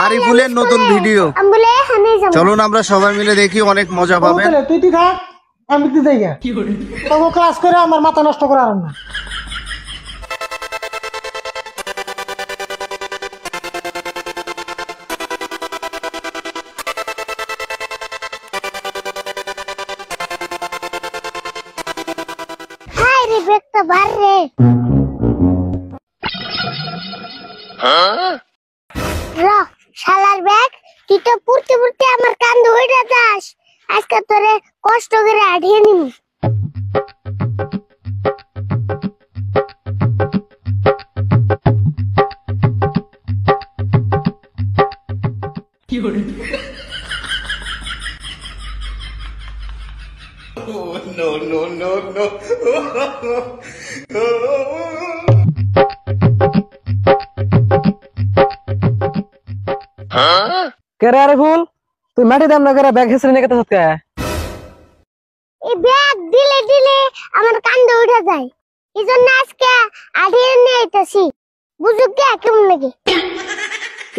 আরিফুলের নতুন ভিডিও। চলুন আমরা সবাই মিলে দেখি, অনেক মজা পাবেন। তুই থাক, আমি কি যাই তবু ক্লাস করে আমার মাথা নষ্ট করা আর না। শালার ব্যাগ, তুই তো পড়তে পড়তে আমার কান ধরে যাস। আজকে তোরে কষ্ট করে আঠিয়ে নিবি। No, no, no, no. কেরে আরিফুল, তুই মাটি দাম না করে ব্যাগ হিসেবে নিয়ে গেতে সৎকা? এই ব্যাগ দিলে দিলে আমার কান্দে উঠে যায়, এই জন্য আজকে আঠিয়ে নিয়ে আইতাছি। বুঝুক কে কেমন লাগে।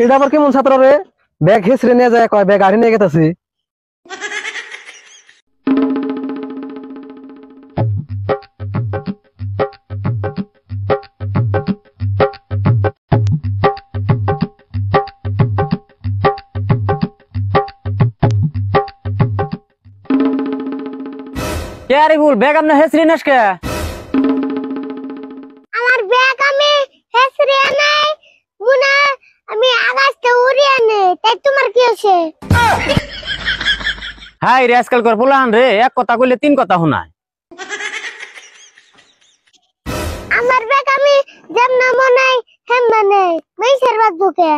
এটা আবার কেমন ছাত্র রে, ব্যাগ হিসেবে নিয়ে যায় কয় ব্যাগ আঠি নিয়ে গেতেছি। কে আরিফুল, ব্যাগ আপনি হেসরি নাস কে? আমার ব্যাগ আমি হেসরে নাই মুনা, আমি আকাশে উড়িয়ে নেই, তাই তোমার কি হচ্ছে? হাই রে, আজকাল কর পোলাহান রে, এক কথা কইলে তিন কথা শোনায়। আমার ব্যাগ আমি যেমন মনে হেমনে নেই, মেসের বাদ বুকে।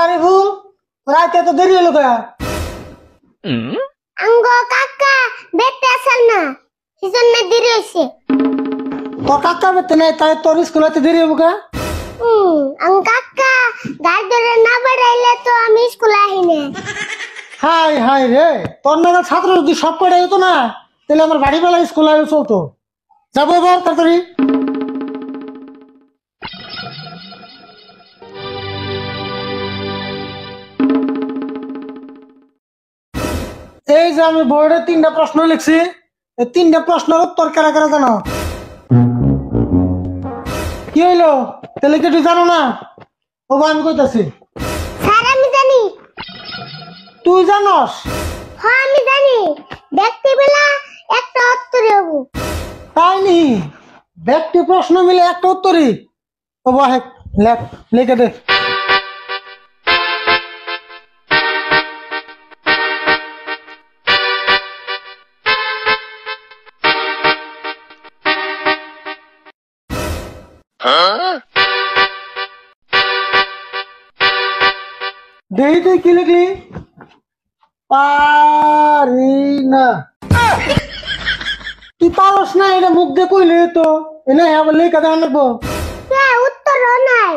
আরিফুল, রাতে তো দেরি হলো কে? আঙ্গ কাকা বেতে আসল না, সেজন্য দেরি হইছে। তোর কাকা বেতে নাই, তাই তোর স্কুলেতে দেরি হবো কে? আঙ্গ কাকা গাড়ি ধরে না বাড়াইলে তো আমি স্কুলে আহি না। হাই হাই রে, তোর নাগাল ছাত্র যদি সব কটা হতো না, তাহলে আমার বাড়ি বেলা স্কুল আগে চলতো। যাবো এবার তাড়াতাড়ি। এই যে আমি বোর্ডে 3টা প্রশ্ন লিখছি, এই 3টা প্রশ্নের উত্তর কারা কারা জানো? কি হইলো, তাহলে কি তুই জানো না? ও আমি কইতাছি। স্যার আমি জানি। তুই জানস? হ্যাঁ আমি জানি, দেখতে বেলা একটা উত্তর হবো। তাই নি, ব্যক্তি প্রশ্ন মিলে একটা উত্তরই। ও বাহ, লেখ, লিখে দে। দেই তুই কি লিখলি? পারি না। তুই পারস না, এটা মুখ দিয়ে কইলে তো এনে আবার লেখা দেওয়া লাগবো। উত্তর নাই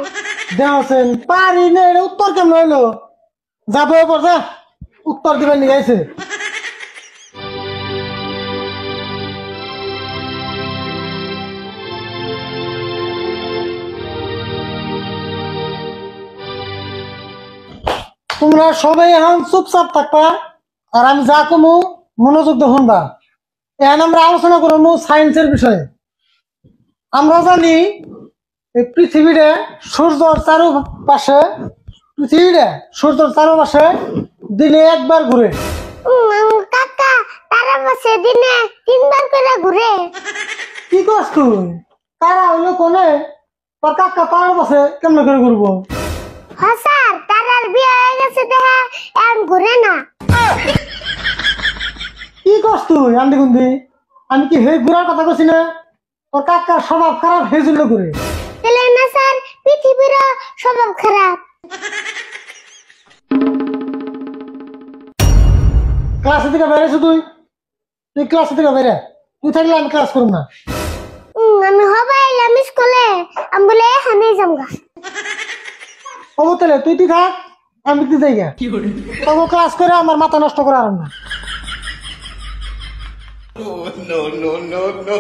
দেখছেন, পারি না, এটা উত্তর কেমন হইলো? যাবো এবার, যা উত্তর দিবেন নিয়ে গেছে। তোমরা সবাই এখন চুপচাপ থাকবা, আর আমি যা কমু মনোযোগ দিয়ে শুনবা। এখন আমরা আলোচনা করবো সায়েন্সের বিষয়ে। আমরা জানি এই পৃথিবীতে সূর্যের চারপাশে দিনে একবার ঘুরে। কাকা তারা বসে দিনে 3বার করে ঘুরে। কি করছ তুই? তারা হইলো কোনে, তোর কাকা তারা বসে কেমন করে ঘুরবো? হ্যাঁ স্যার, তারার বিয়ে হয়ে গেছে দেখা এখন ঘুরে না। কি করছ তুই আন্দি গুন্দি? আমি কি হে ঘুরার কথা কইছি না? তোর কাকার স্বভাব খারাপ, সেই জন্য ঘুরে। তাহলে না স্যার, পৃথিবীর স্বভাব খারাপ। ক্লাসে থেকে বেড়েছো তুই তুই ক্লাসে থেকে বেড়ে তুই থাকলে আমি ক্লাস করব না। আমি হবাই এলাম স্কুলে আমি বলে এখানে যামগা অবতলে তুই থাক আমি তুই যাই গা তবু ক্লাস করে আমার মাথা নষ্ট করে আর না। no, no, no, no.